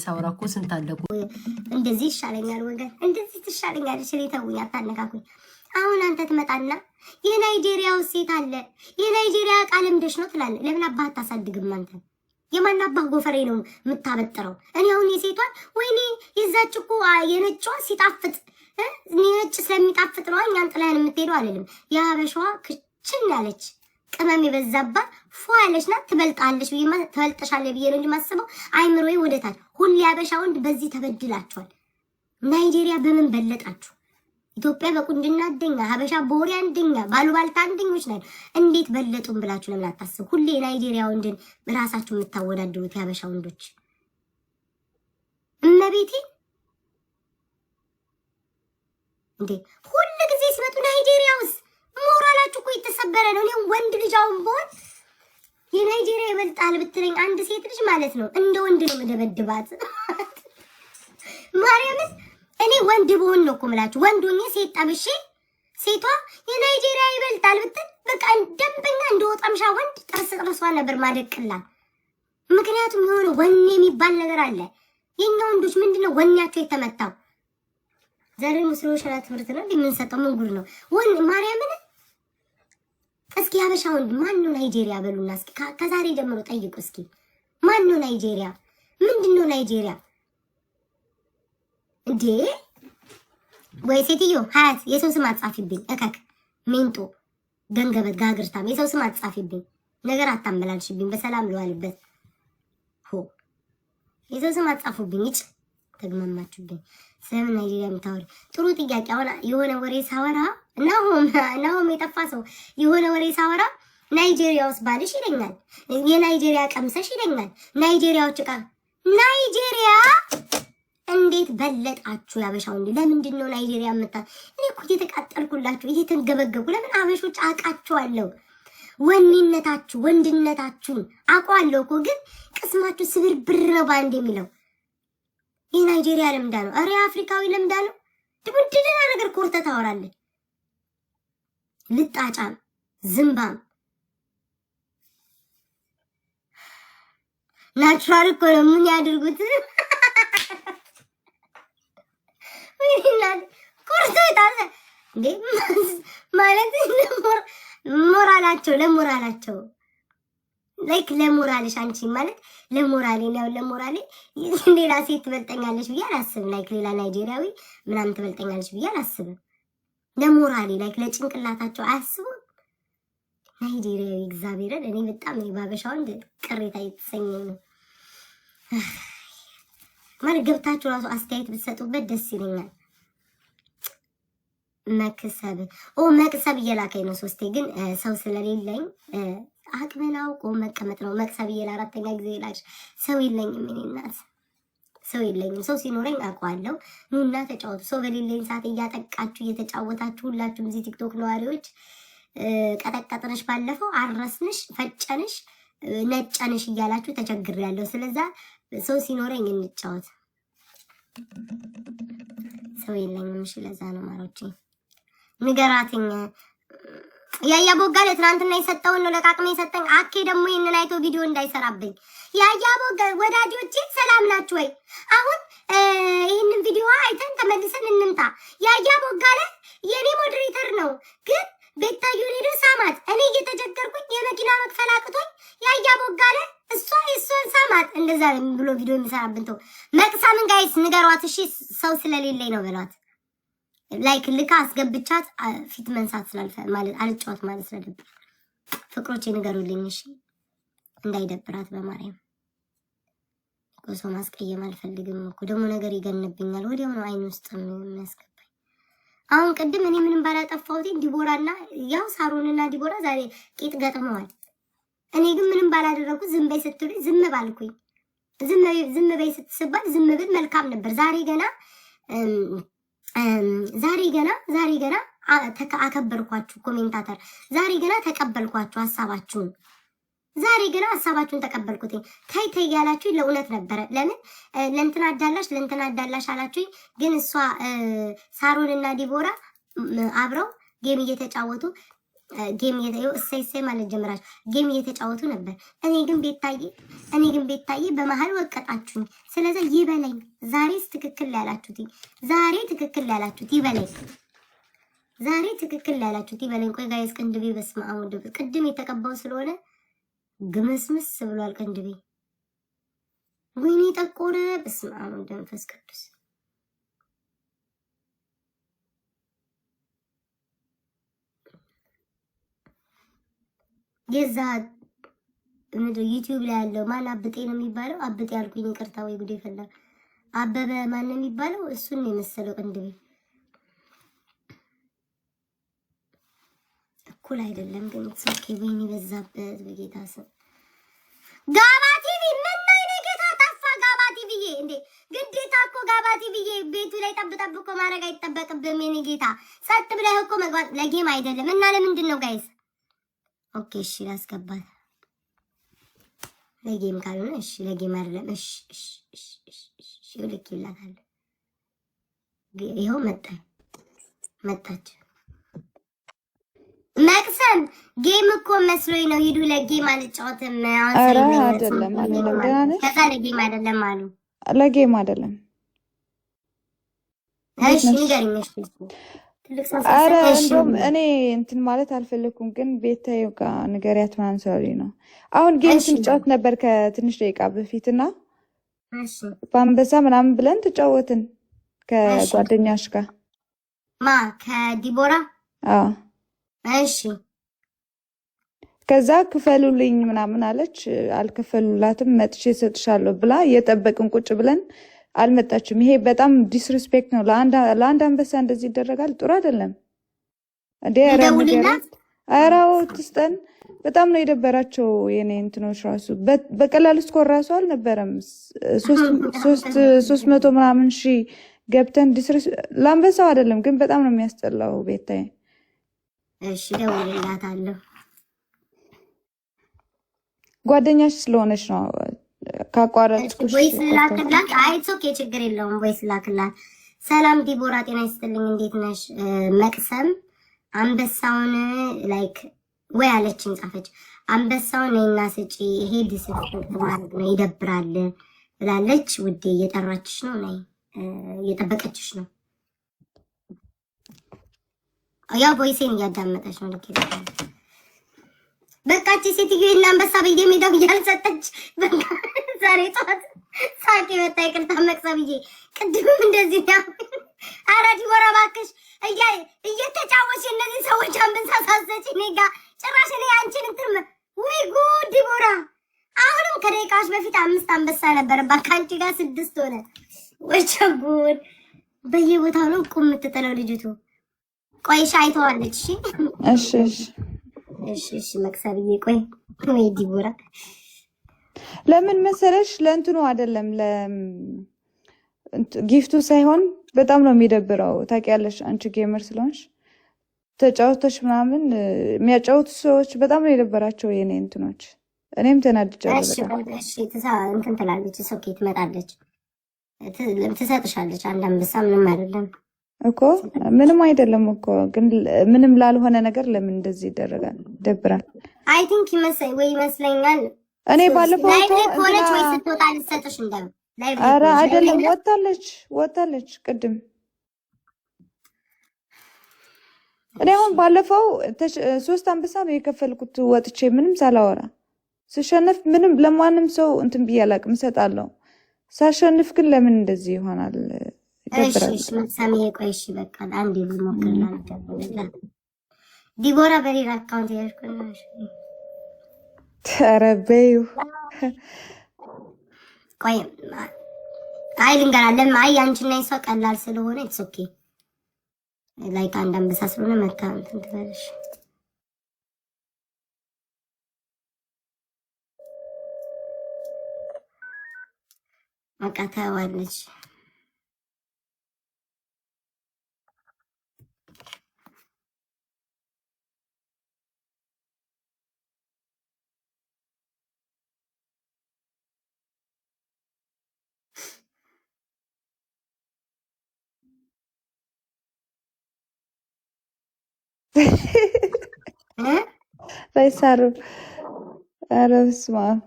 ሳውራ እኮ ስንት አለቁ እንደዚህ ይሻለኛል ወገን እንደዚህ ትሻለኛል ስለተው ያታነካኩኝ አሁን አንተ ትመጣና የናይጄሪያው ሴት አለ የናይጄሪያ ቃልም ደሽ ነው ትላለህ ለምን አባህ ታሳድግም አንተ የማን አባህ ጎፈሬ ነው የምታበጥረው እኔ አሁን የሴቷን ወይኔ የዛች እኮ የነጯ ሲጣፍጥ ነጭ ስለሚጣፍጥ ነው እኛን ጥላን የምትሄደው አይደለም ያበሻዋ ክችን ያለች ቅመም የበዛባት ፏለሽና ትበልጣለሽ ብዬ ተበልጠሻለ ብዬ ነው ማስበው አይምሮዬ ወደታል ሁሉ ያበሻ ወንድ በዚህ ተበድላችኋል ናይጄሪያ በምን በለጣችሁ ኢትዮጵያ በቁንጅና አንደኛ ሀበሻ በወሬ አንደኛ ባሉባልታ አንደኞች ነን እንዴት በለጡን ብላችሁ ለምን አታስቡ ሁሌ ናይጄሪያ ወንድን ራሳችሁ የምታወዳድሩት ያበሻ ወንዶች እመቤቴ እንዴ ሁሉ ጊዜ ሲመጡ ናይጄሪያ ውስጥ ሞራላችሁ እኮ የተሰበረ ነው እኔ ወንድ ልጅውን ቦን የናይጄሪያ ይበልጣል ብትለኝ አንድ ሴት ልጅ ማለት ነው እንደ ወንድ ነው መደበድባት ማርያምን እኔ ወንድ ቦን ነው እኮ ማለት ወንዱኝ ሴት ጠብሼ ሴቷ የናይጄሪያ ይበልጣል ብትል በቃ ደንበኛ እንደወጣምሻ ወንድ ጥርሷ ነበር ማደቅላ ምክንያቱም የሆነ ወኔ የሚባል ነገር አለ የኛ ወንዶች ምንድነው ወኔያቸው የተመታው ዛሬ ሙስሊሞች ናት ትምህርት ነው እንደምንሰጠው ምን ጉድ ነው ወን ማርያምን እስኪ ያበሻ ወንድ ማን ነው ናይጄሪያ በሉና እስኪ ከዛሬ ጀምሮ ጠይቁ እስኪ ማን ነው ናይጄሪያ ምንድነው ናይጄሪያ እንዴ ወይ ሴትዮ ሀያት የሰው ስም አጻፊብኝ እከክ ሜንጦ ገንገበት ጋግርታም የሰው ስም አጻፊብኝ ነገር አታመላልሽብኝ በሰላም ለዋልበት ሆ የሰው ስም አጻፉብኝ እጭ ተግመማችሁብኝ ስለምን ናይጄሪያ የምታወሪ ጥሩ ጥያቄ አሁን የሆነ ወሬ ሳወራ ናሆም የጠፋ ሰው የሆነ ወሬ ሳወራ ናይጄሪያ ውስጥ ባልሽ ይለኛል የናይጄሪያ ቀምሰሽ ይለኛል ናይጄሪያዎች ቃ ናይጄሪያ እንዴት በለጣችሁ ያበሻው እንዴ ለምንድን ነው ናይጄሪያ መጣ እኔ እኮ እየተቃጠልኩላችሁ እየተንገበገቡ ለምን አበሾች አቃቸዋለሁ ወንነታችሁ ወንድነታችሁ አቋለው እኮ ግን ቅስማችሁ ስብርብር ነው ባንድ የሚለው የናይጄሪያ ለምዳ ነው አሬ አፍሪካዊ ለምዳ ነው ድብድድና ነገር ኮርተ ታወራለህ ልጣጫም ዝምባም ናቹራል እኮ ነው ምን ያድርጉት ኮርተ ታዘ እንዴ ማለት ለሞራላቸው ላይክ ለሞራልሽ አንቺ ማለት ለሞራሌ ነው ለሞራሌ ሌላ ሴት ትበልጠኛለሽ ብዬ አላስብም ላይክ ሌላ ናይጄሪያዊ ምናምን ትበልጠኛለሽ ብዬ አላስብም ለሞራሌ ላይክ ለጭንቅላታቸው አያስቡ ናይጄሪያዊ እግዚአብሔርን እኔ በጣም ባበሻው እንደ ቅሬታ የተሰኘኝ ነው ማለት ገብታችሁ ራሱ አስተያየት ብትሰጡበት ደስ ይለኛል መክሰብ እየላከኝ ነው ሶስቴ ግን ሰው ስለሌለኝ አቅመን አውቆ መቀመጥ ነው መክሰብ አራተኛ ጊዜ ላሽ ሰው የለኝም እኔ እናት ሰው የለኝም ሰው ሲኖረኝ አውቀዋለሁ ኑና ተጫወቱ ሰው በሌለኝ ሰዓት እያጠቃችሁ እየተጫወታችሁ ሁላችሁም እዚህ ቲክቶክ ነዋሪዎች ቀጠቀጥነሽ ባለፈው አረስንሽ ፈጨንሽ ነጨንሽ እያላችሁ ተቸግሬያለሁ ስለዛ ሰው ሲኖረኝ እንጫወት ሰው የለኝም እሺ ለዛ ነው ማሮቼ ንገራትኝ ያያ ቦጋለ ትናንትና የሰጠውን ነው ለቃቅሜ የሰጠኝ አኬ ደግሞ ይሄንን አይቶ ቪዲዮ እንዳይሰራብኝ ያያ ቦጋለ ወዳጆቼ ሰላም ናችሁ ወይ አሁን ይሄንን ቪዲዮ አይተን ተመልሰን እንምጣ ያያ ቦጋለ የኔ ሞዴሬተር ነው ግን ቤታዩ ሄዶ ሳማት እኔ እየተጀገርኩኝ የመኪና መክፈል አቅቶኝ ያያ ቦጋለ እሷን ሳማት እንደዛ ብሎ ቪዲዮ የሚሰራብን ተው መቅሳምን ጋይስ ንገሯት እሺ ሰው ስለሌለኝ ነው በሏት ላይክ ልካ አስገብቻት ፊት መንሳት ስላልፈ ማለት አልጫወት ማለት ስለደብር ፍቅሮቼ ንገሩልኝ እሺ እንዳይደብራት በማርያም ቆሶ ማስቀየም አልፈልግም እኮ ደግሞ ነገር ይገነብኛል ወዲያው ነው አይን ውስጥ የሚያስገባኝ አሁን ቅድም እኔ ምንም ባላጠፋሁት ዲቦራና ያው ሳሮንና ዲቦራ ዛሬ ቂጥ ገጥመዋል እኔ ግን ምንም ባላደረኩት ዝም በይ ስትሉኝ ዝም ባልኩኝ ዝም በይ ስትስባል ዝም ብል መልካም ነበር ዛሬ ገና አከበርኳችሁ ኮሜንታተር ዛሬ ገና ተቀበልኳችሁ ሐሳባችሁን ዛሬ ገና ሐሳባችሁን ተቀበልኩት ታይ ያላችሁ ለእውነት ነበር ለምን ለእንትና አዳላሽ አላችሁ ግን እሷ ሳሮንና ዲቦራ አብረው ጌም እየተጫወቱ ጌም እሰይ ማለት ጀምራችሁ ጌም እየተጫወቱ ነበር። እኔ ግን ቤታዬ በመሀል ወቀጣችሁኝ። ስለዚህ ይበለኝ። ዛሬስ ትክክል ያላችሁት ይበለኝ። ዛሬ ትክክል ያላችሁት ይበለኝ። ቆይ ጋይስ ቅንድቤ በስመ አብ ወልድ ቅድም የተቀባው ስለሆነ ግምስምስ ብሏል ቅንድቤ። ወይኔ ጠቆረ። በስመ አብ ወልድ መንፈስ ቅዱስ። የዛ ዩቲዩብ ላይ ያለው ማን አብጤ ነው የሚባለው? አብጤ ያልኩኝ ይቅርታ፣ ወይ ጉዴ ፈላ። አበበ ማን ነው የሚባለው? እሱን ነው የመሰለው ቅንድቤ። እኩል አይደለም ግን ኦኬ። ወይኔ በዛበት በጌታ ስም። ጋባ ቲቪ ምን ነው የኔ ጌታ ጠፋ። ጋባ ቲቪዬ እንዴ ግዴታ እኮ ጋባ ቲቪዬ ቤቱ ላይ ጠብጠብ እኮ ማድረግ አይጠበቅብህም የኔ ጌታ። ጸጥ ብለህ እኮ መግባት ለጌም አይደለም እና ለምንድን ነው ጋይስ? ኦኬ እሺ ላስገባት። ለጌም ካልሆነ እሺ ለጌም አይደለም። እሺ ልኬላታለሁ። ይኸው መጣች። መቅሰም ጌም እኮ መስሎኝ ነው። ሂዱ ለጌም አልጫወትም። ኧረ አይደለም አይደለም፣ ደህና ነሽ? ከዛ ለጌም አይደለም አሉ። ለጌም አይደለም። እሺ ንገሪኝ። እሺ ኧረ እንደውም እኔ እንትን ማለት አልፈለኩም፣ ግን ቤታዬ ጋር ንገሪያት ምናምን ስላሉኝ ነው። አሁን ጌም ስንጫወት ነበር ከትንሽ ደቂቃ በፊትና በአንበሳ ምናምን ብለን ተጫወትን ከጓደኛሽ ጋር። ማ ከዲቦራ? አዎ እሺ ከዛ ክፈሉልኝ ምናምን አለች። አልከፈሉላትም። መጥቼ እሰጥሻለሁ ብላ እየጠበቅን ቁጭ ብለን አልመጣችም። ይሄ በጣም ዲስሪስፔክት ነው። ለአንድ አንበሳ እንደዚህ ይደረጋል? ጥሩ አይደለም እንዴ! አራው ትስጠን። በጣም ነው የደበራቸው የኔ እንትኖች ራሱ በቀላል ስኮር ራሱ አልነበረም። 300 ምናምን ሺህ ገብተን ለአንበሳው አይደለም ግን በጣም ነው የሚያስጠላው ቤታዬ። እሺ ደውልላታለሁ። ጓደኛሽ ስለሆነች ነው ካቋረጥኩሽ። ቮይስ ላክላት። አይ ኦኬ ችግር የለውም። ቮይስ ላክላት። ሰላም ዲቦራ፣ ጤና ይስጥልኝ። እንዴት ነሽ? መቅሰም አንበሳውን ላይክ ወይ አለችኝ፣ ጻፈች። አንበሳውን ነይና ስጪ፣ ይሄ ዲስሪስፔክት ማለት ነው፣ ይደብራል ብላለች። ውዴ እየጠራችሽ ነው፣ ነይ፣ እየጠበቀችሽ ነው። ያው ቮይሴን እያዳመጠች ነው። ልክ ይላል። በቃ እቺ ሴትዮ እና አንበሳ በየሜዳው እያልሰጠች በቃ ዛሬ ጠዋት ሳቂ መጣ። ይቅርታ መቅሰብዬ፣ ቅድምም እንደዚህ ነው። ኧረ ዲቦራ እባክሽ እየተጫወች እነዚህ ሰዎች አንበሳ ሳሰች እኔ ጋ ጭራሽ እኔ አንቺን እንትን ወይ ጉድ ዲቦራ። አሁንም ከደቂቃዎች በፊት 5 አንበሳ ነበረባት ከአንቺ ጋር 6 ሆነ። ወይ ጉድ! በየቦታው ነው ቁም የምትጥለው ልጅቱ። ቆይሽ አይተዋለች። እሺ መቅሰብዬ፣ ቆይ ወይ ዲቦራ፣ ለምን መሰለሽ ለእንትኑ አይደለም ጊፍቱ ሳይሆን በጣም ነው የሚደብረው። ታውቂያለሽ አንቺ ጌመር ስለሆንሽ ተጫውተሽ ምናምን የሚያጫውቱ ሰዎች በጣም ነው የደበራቸው የኔ እንትኖች። እኔም ተናድጃለሁ። እሺ እንትን ትላለች፣ ሶኬ ትመጣለች፣ ትሰጥሻለች። አንድ አንበሳ ምንም አይደለም እኮ ምንም አይደለም እኮ፣ ግን ምንም ላልሆነ ነገር ለምን እንደዚህ ይደረጋል? ይደብራል። አይ ቲንክ ይመስለኛል እኔ ባለፈው ሆነች ወይ ስትወጣ ልትሰጥሽ እንደው ኧረ አይደለም፣ ወጣለች ቅድም። እኔ አሁን ባለፈው 3 አንበሳ ነው የከፈልኩት ወጥቼ ምንም ሳላወራ። ስሸነፍ ምንም ለማንም ሰው እንትን ብዬ አላውቅም፣ እሰጣለሁ። ሳሸንፍ ግን ለምን እንደዚህ ይሆናል? እሺ መቅሰምዬ፣ ቆይ እሺ በቃ አንዴ ልሞክርላት። ዲቦራ በሌላ አካውንት ያሽኩናሽ ተረበዩ። ቆይ አይ ልንገራለን። አይ አንቺና እሷ ቀላል ስለሆነ ኢትስ ኦኬ። ላይክ አንድ አንበሳ ስለሆነ መታ እንትን ትበልሽ። በቃ ታዋለች። ባይሳሩ ኧረ በስመ አብ።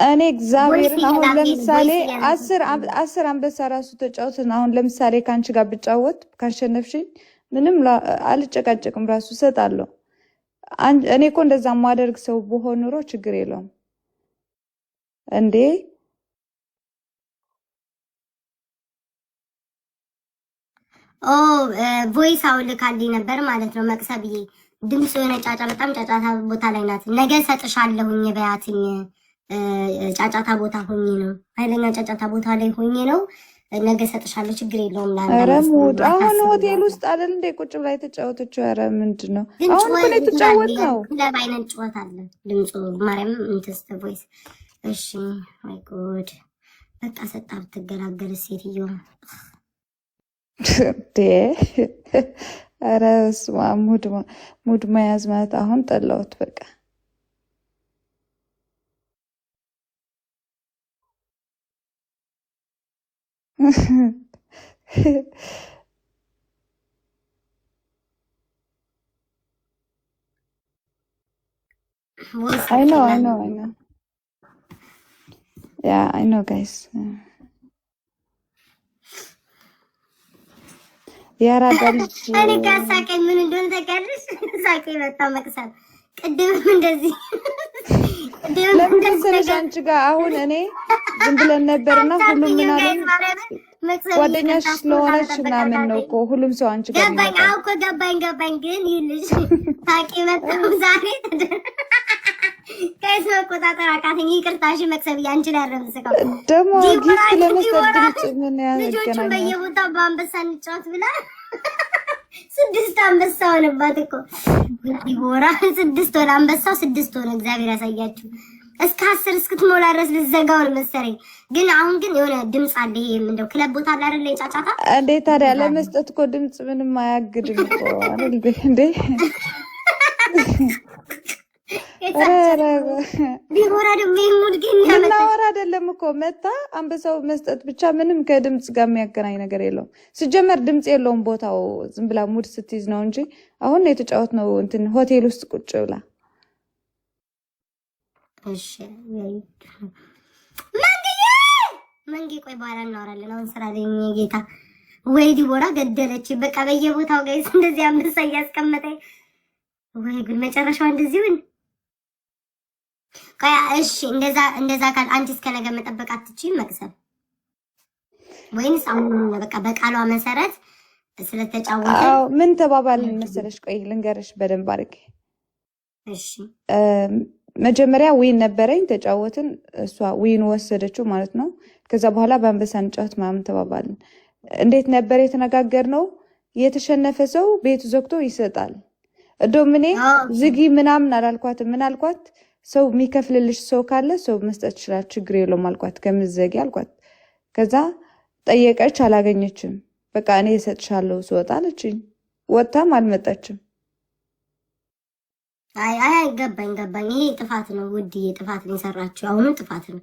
እኔ እግዚአብሔርን አሁን ለምሳሌ 10 አንበሳ ራሱ ተጫውትን አሁን ለምሳሌ ከአንቺ ጋር ብጫወት ካሸነፍሽኝ ምንም አልጨቃጨቅም ራሱ እሰጣለሁ። እኔ እኮ እንደዛ ማደርግ ሰው ብሆን ኑሮ ችግር የለውም እንዴ። ቮይስ አውልካልኝ ነበር ማለት ነው መቅሰብዬ። ድምፁ የሆነ በጣም ጫጫታ ቦታ ላይ ናት። ነገ ሰጥሻለሁኝ በያትኝ። ጫጫታ ቦታ ሆኜ ነው፣ ኃይለኛ ጫጫታ ቦታ ላይ ሆኜ ነው። ነገ ሰጥሻለሁ፣ ችግር የለውም። ኧረ ሙድ አሁን ሆቴል ውስጥ አይደል እንደ ቁጭ ብላ የተጫወተችው? ኧረ ምንድን ነው አሁን እኮ የተጫወት ነው። ለባይነት ጨዋታ አለ ድምፁ ማርያም እንትስተ ቮይስ። እሺ ማይ ጎድ በቃ ሰጣ ብትገላገል ሴትዮ። ኧረ በስመ አብ ሙድ መያዝ ማለት አሁን ጠላሁት በቃ። I know. Yeah, I know, guys. ያራዳ ልጅ እኔ ካሳቀኝ ምን እንደሆነ ታውቂያለሽ? ሳቄ በጣም መቅሰብ ቅድም እንደዚህ ለምን መሰለሽ አንቺ ጋር አሁን እኔ ዝም ብለን ነበርና ሁሉም ምን አለ ጓደኛሽ ስለሆነች ምናምን ነው እኮ ሁሉም ሰው አንቺ ጋር ገባኝ። አዎ እኮ ገባኝ። ግን ይልሽ ሳቄ በጣም ዛሬ ከእሱ መቆጣጠር አቃተኝ። ይቅርታሽ መቅሰብ ያንቺ ላይ አረምስከው ደግሞ ጊፍት ለመስጠት ድምጽ ምን ልጆቹ በየቦታው በአንበሳ እንጫወት ብላ 6 አንበሳ ሆነባት እኮ ዲቦራ። 6 ሆነ አንበሳው 6 ሆነ። እግዚአብሔር ያሳያችሁ። እስከ 10 እስክትሞላ ድረስ ልዘጋው ነው መሰለኝ። ግን አሁን ግን የሆነ ድምጽ አለ። ይሄ ምንድነው ክለብ ቦታ ላይ አይደል የጫጫታ እንዴ? ታዲያ ለመስጠት እኮ ድምጽ ምንም አያግድም እኮ አይደል እንዴ? ዲቦራ ደግሞ ይሙድ ግን እናወራ አይደለም እኮ መታ አንበሳው መስጠት ብቻ ምንም ከድምጽ ጋር የሚያገናኝ ነገር የለውም። ሲጀመር ድምጽ የለውም ቦታው ዝም ብላ ሙድ ስትይዝ ነው እንጂ አሁን የተጫወት ነው እንትን ሆቴል ውስጥ ቁጭ ብላ። እሺ መንጌ ቆይ በኋላ እናወራለን። አሁን ስራ ላይ ነኝ ጌታ። ወይ ዲቦራ ገደለች በቃ በየቦታው ጋይስ እንደዚህ አንበሳ እያስቀመጠኝ። ወይ ግን መጨረሻው እንደዚህ ምን እሺ እንደዛ ካል አንቺ እስከ ነገ መጠበቅ አትችይም መቅሰብ? ወይንስ አሁን በቃ በቃሏ መሰረት ስለተጫወተ ምን ተባባልን መሰለሽ? ቆይ ልንገርሽ በደንብ አድርጌ። እሺ መጀመሪያ ዊን ነበረኝ ተጫወትን፣ እሷ ዊን ወሰደችው ማለት ነው። ከዛ በኋላ በአንበሳ እንጫወት ምናምን ተባባልን። እንዴት ነበር የተነጋገርነው? የተሸነፈ ሰው ቤቱ ዘግቶ ይሰጣል። እንደውም እኔ ዝጊ ምናምን አላልኳትም። ምን አልኳት? ሰው የሚከፍልልሽ ሰው ካለ ሰው መስጠት ይችላል፣ ችግር የለውም አልኳት። ከምትዘጊ አልኳት። ከዛ ጠየቀች፣ አላገኘችም። በቃ እኔ እሰጥሻለሁ ስወጣ አለችኝ። ወጣም አልመጣችም። አይ ገባኝ። ይሄ ጥፋት ነው ውድዬ፣ ጥፋት ነው የሰራችው። አሁንም ጥፋት ነው።